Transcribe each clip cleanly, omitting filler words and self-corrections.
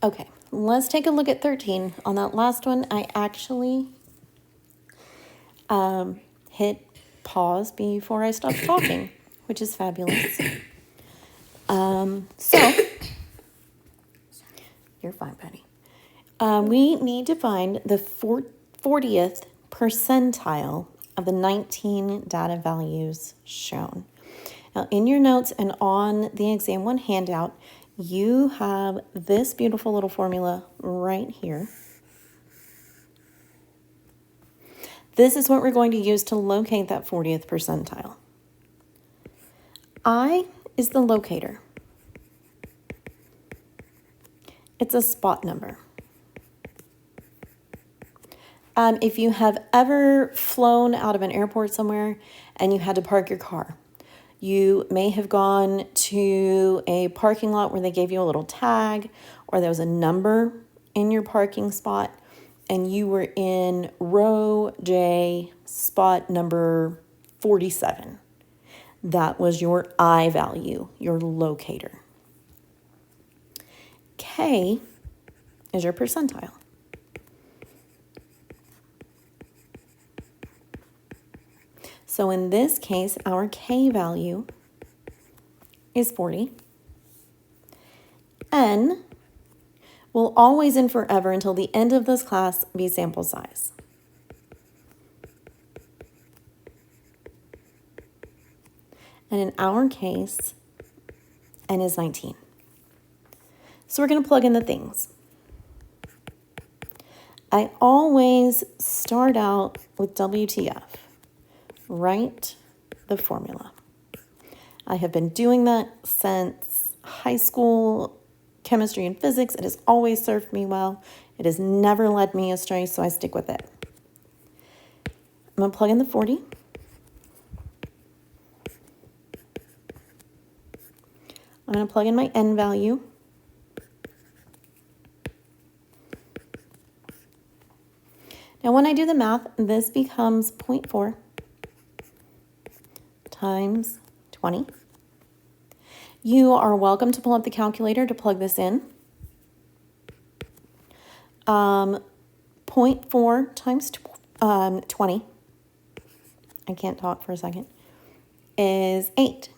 Okay, let's take a look at 13. On that last one, I actually hit pause before I stopped talking, which is fabulous. So, you're fine, buddy. We need to find the 40th percentile of the 19 data values shown. Now, in your notes and on the exam one handout, you have this beautiful little formula right here. This is what we're going to use to locate that 40th percentile. I is the locator. It's a spot number. If you have ever flown out of an airport somewhere and you had to park your car, you may have gone to a parking lot where they gave you a little tag or there was a number in your parking spot and you were in row J, spot number 47. That was your I value, your locator. K is your percentile. So in this case, our K value is 40. N will always and forever until the end of this class be sample size. And in our case, N is 19. So we're going to plug in the things. I always start out with WTF. Write the formula. I have been doing that since high school chemistry and physics. It has always served me well. It has never led me astray, so I stick with it. I'm going to plug in the 40. I'm going to plug in my N value. Now, when I do the math, this becomes 0.4 times 20. You are welcome to pull up the calculator to plug this in. 0.4 times 20, I can't talk for a second, is 8.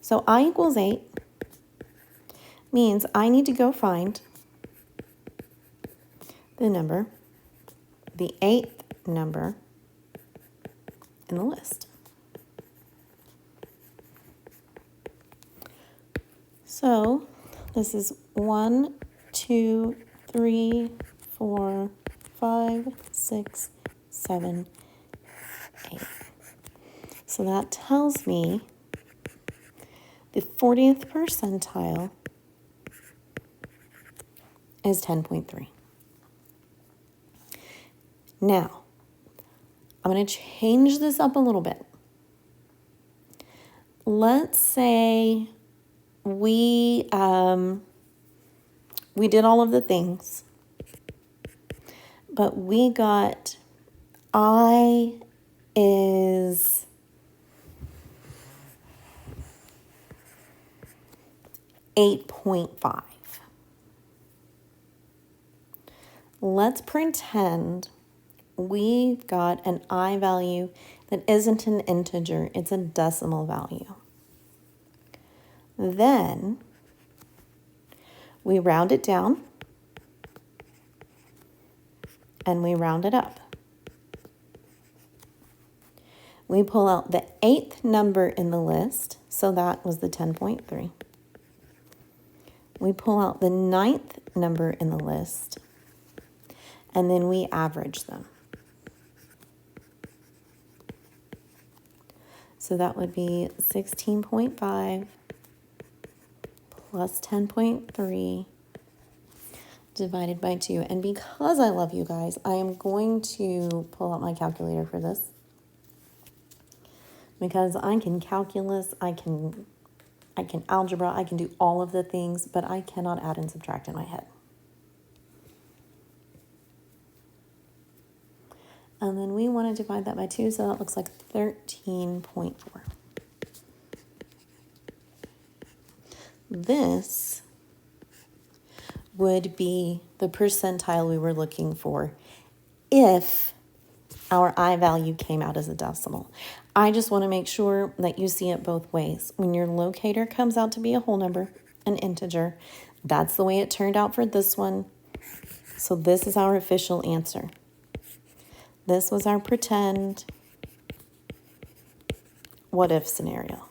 So I equals 8 means I need to go find the number, the 8th number in the list. So this is 1, 2, 3, 4, 5, 6, 7, 8. So that tells me the 40th percentile is 10.3. Now, I'm going to change this up a little bit. Let's say we did all of the things, but we got I is 8.5. Let's pretend we've got an I value that isn't an integer, it's a decimal value. Then we round it down and we round it up. We pull out the 8th number in the list, so that was the 10.3. We pull out the 9th number in the list, and then we average them. So that would be 16.5 plus 10.3 divided by 2. And because I love you guys, I am going to pull out my calculator for this. Because I can calculus, I can algebra, I can do all of the things, but I cannot add and subtract in my head. And then we want to divide that by 2, so that looks like 13.4. This would be the percentile we were looking for if our I value came out as a decimal. I just want to make sure that you see it both ways. When your locator comes out to be a whole number, an integer, that's the way it turned out for this one. So this is our official answer. This was our pretend what if scenario.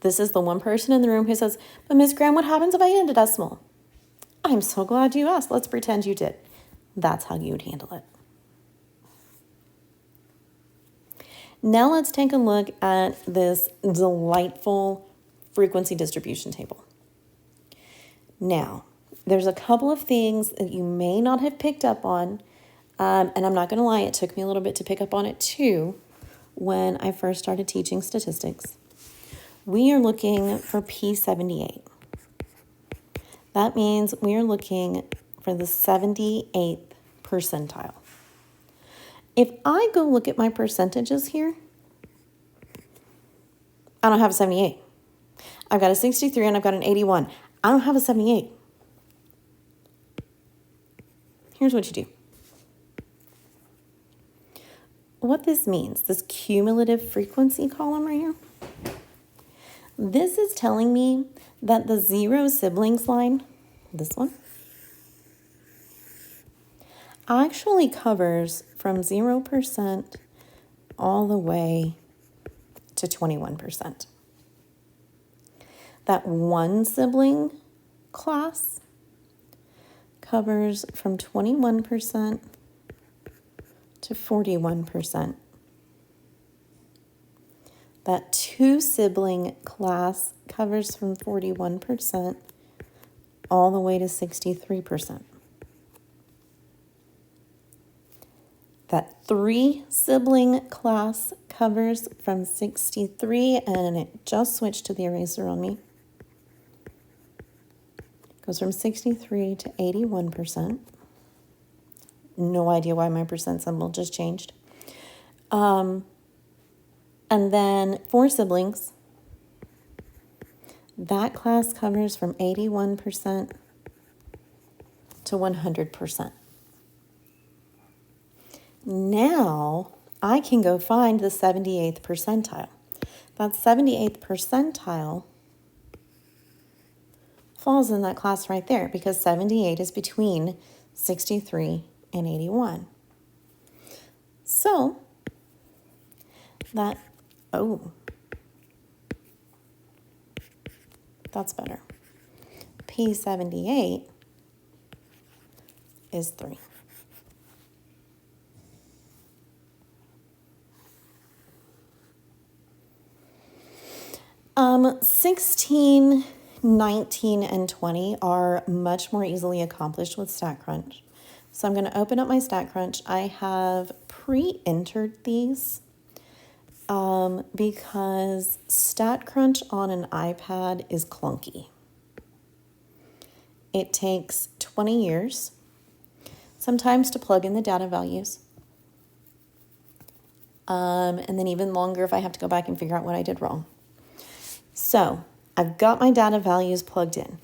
This is the one person in the room who says, but Ms. Graham, what happens if I end a decimal? I'm so glad you asked. Let's pretend you did. That's how you would handle it. Now let's take a look at this delightful frequency distribution table. Now, there's a couple of things that you may not have picked up on, and I'm not going to lie, it took me a little bit to pick up on it too when I first started teaching statistics. We are looking for P78. That means we are looking for the 78th percentile. If I go look at my percentages here, I don't have a 78. I've got a 63 and I've got an 81. I don't have a 78. Here's what you do. What this means, this cumulative frequency column right here, this is telling me that the zero siblings line, this one, actually covers from 0% all the way to 21%. That one sibling class covers from 21% to 41%. That two sibling class covers from 41% all the way to 63%. That three sibling class covers from 63, and it just switched to the eraser on me. Goes from 63 to 81%. No idea why my percent symbol just changed. And then four siblings. That class covers from 81% to 100%. Now I can go find the 78th percentile. That 78th percentile falls in that class right there because 78 is between 63 and 81. So that, that's better. P78 is 3. Um, 16, 19, and 20 are much more easily accomplished with StatCrunch. So I'm going to open up my StatCrunch. I have pre-entered these because StatCrunch on an iPad is clunky. It takes 20 years, sometimes to plug in the data values, and then even longer if I have to go back and figure out what I did wrong. So I've got my data values plugged in.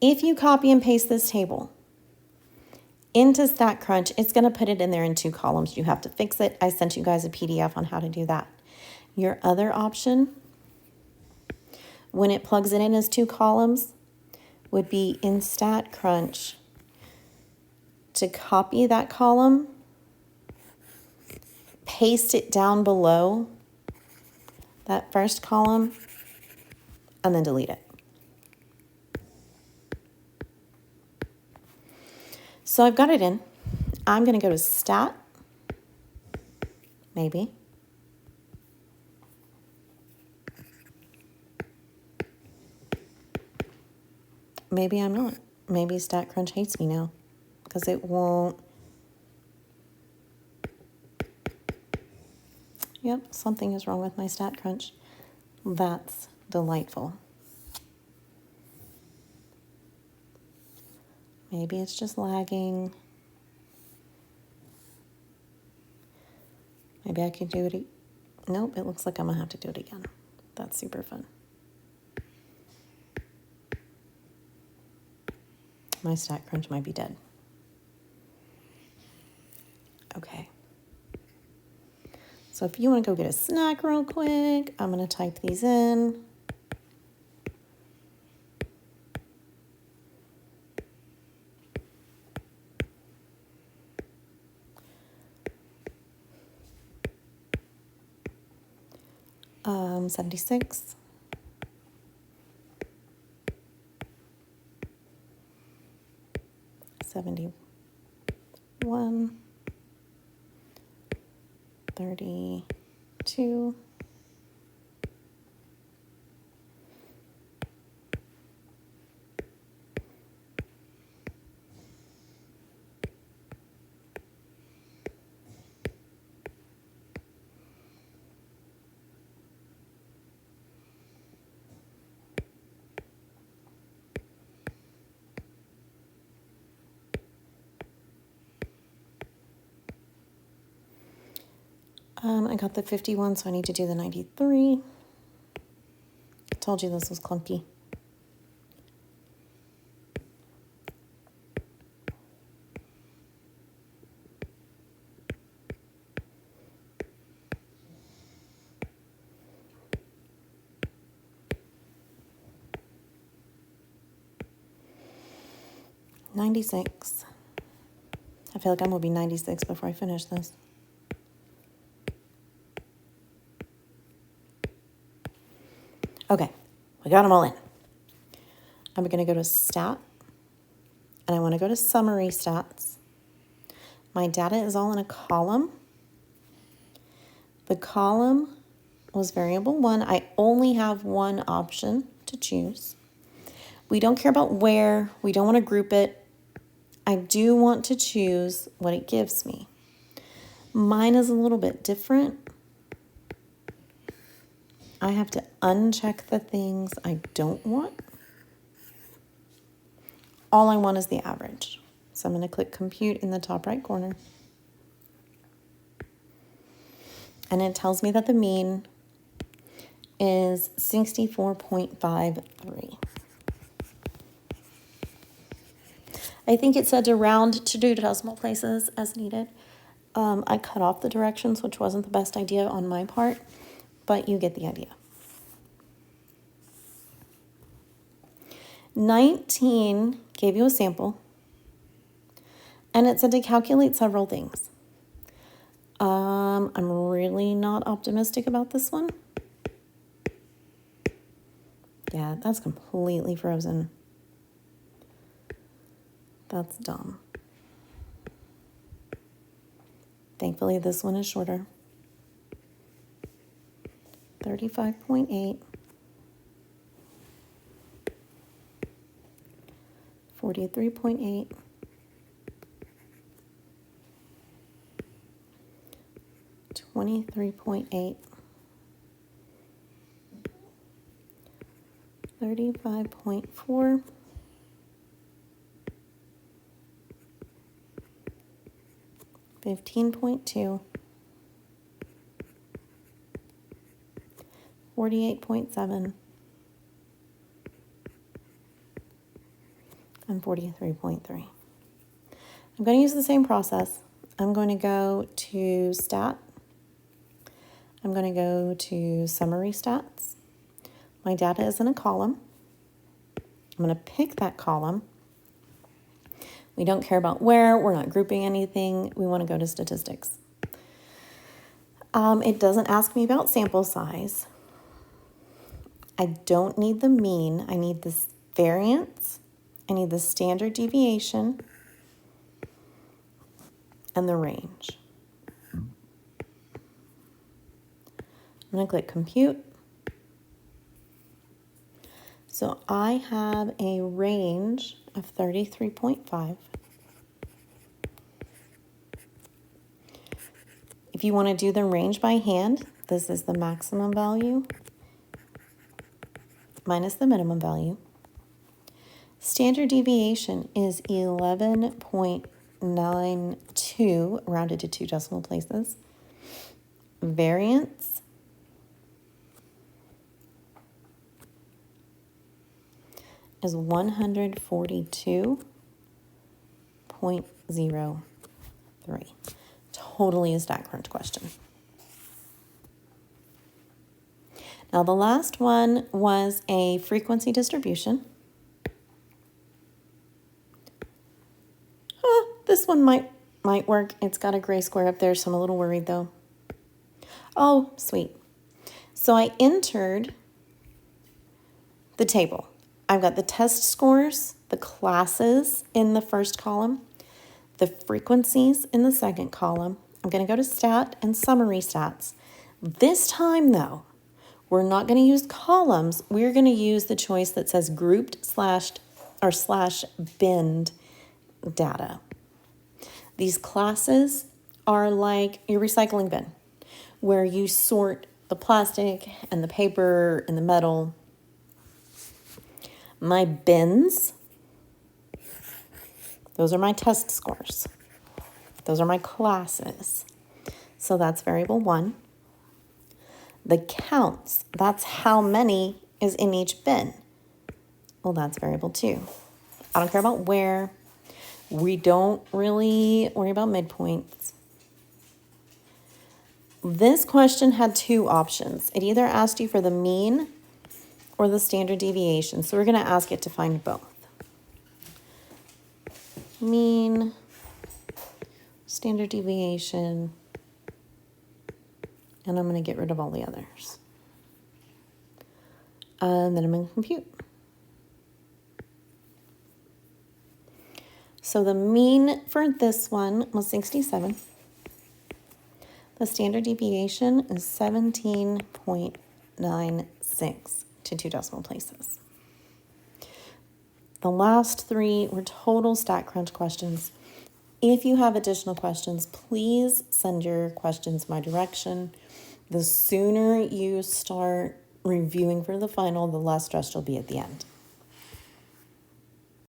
If you copy and paste this table into StatCrunch, it's going to put it in there in 2 columns. You have to fix it. I sent you guys a PDF on how to do that. Your other option, when it plugs it in as 2 columns, would be in StatCrunch to copy that column, paste it down below that first column, and then delete it. So I've got it in. I'm going to go to Stat, maybe. Maybe I'm not. Maybe StatCrunch hates me now because it won't. Yep, something is wrong with my StatCrunch. That's delightful. Maybe it's just lagging. Maybe I could do it. Nope, it looks like I'm going to have to do it again. That's super fun. My Stat Crunch might be dead. Okay. So if you want to go get a snack real quick, I'm going to type these in. Um, 76. 71. 32. I got the 51, so I need to do the 93. I told you this was clunky. $96. I feel like I'm going to be 96 before I finish this. Okay, we got them all in. I'm going to go to Stat, and I want to go to Summary Stats. My data is all in a column. The column was variable 1. I only have one option to choose. We don't care about where. We don't want to group it. I do want to choose what it gives me. Mine is a little bit different. I have to uncheck the things I don't want. All I want is the average. So I'm going to click Compute in the top right corner. And it tells me that the mean is 64.53. I think it said to round to do decimal places as needed. I cut off the directions, which wasn't the best idea on my part, but you get the idea. 19 gave you a sample, and it said to calculate several things. I'm really not optimistic about this one. Yeah, that's completely frozen. That's dumb. Thankfully, this one is shorter. 35.8. 43.8. 23.8. 35.4. 15.2. 48.7. And 43.3. I'm going to use the same process. I'm going to go to Stat. I'm going to go to Summary Stats. My data is in a column. I'm going to pick that column. We don't care about where. We're not grouping anything. We want to go to Statistics. It doesn't ask me about sample size. I don't need the mean. I need this variance. I need the standard deviation and the range. I'm going to click Compute. So I have a range of 33.5. If you want to do the range by hand, this is the maximum value minus the minimum value. Standard deviation is 11.92, rounded to 2 decimal places. Variance is 142. 0.03. Totally a StatCrunch question. Now the last one was a frequency distribution. This one might work. It's got a gray square up there, so I'm a little worried though. Oh, sweet. So I entered the table. I've got the test scores, the classes in the first column, the frequencies in the second column. I'm going to go to stat and summary stats. This time though, we're not going to use columns. We're going to use the choice that says grouped / binned data. These classes are like your recycling bin, where you sort the plastic and the paper and the metal. My bins, those are my test scores. Those are my classes. So that's variable 1. The counts, that's how many is in each bin. Well, that's variable 2. I don't care about where. We don't really worry about midpoints. This question had 2 options. It either asked you for the mean or the standard deviation. So we're going to ask it to find both. Mean, standard deviation, and I'm going to get rid of all the others. And then I'm going to compute. So the mean for this one was 67. The standard deviation is 17.96 to 2 decimal places. The last 3 were total StatCrunch questions. If you have additional questions, please send your questions my direction. The sooner you start reviewing for the final, the less stressed you'll be at the end.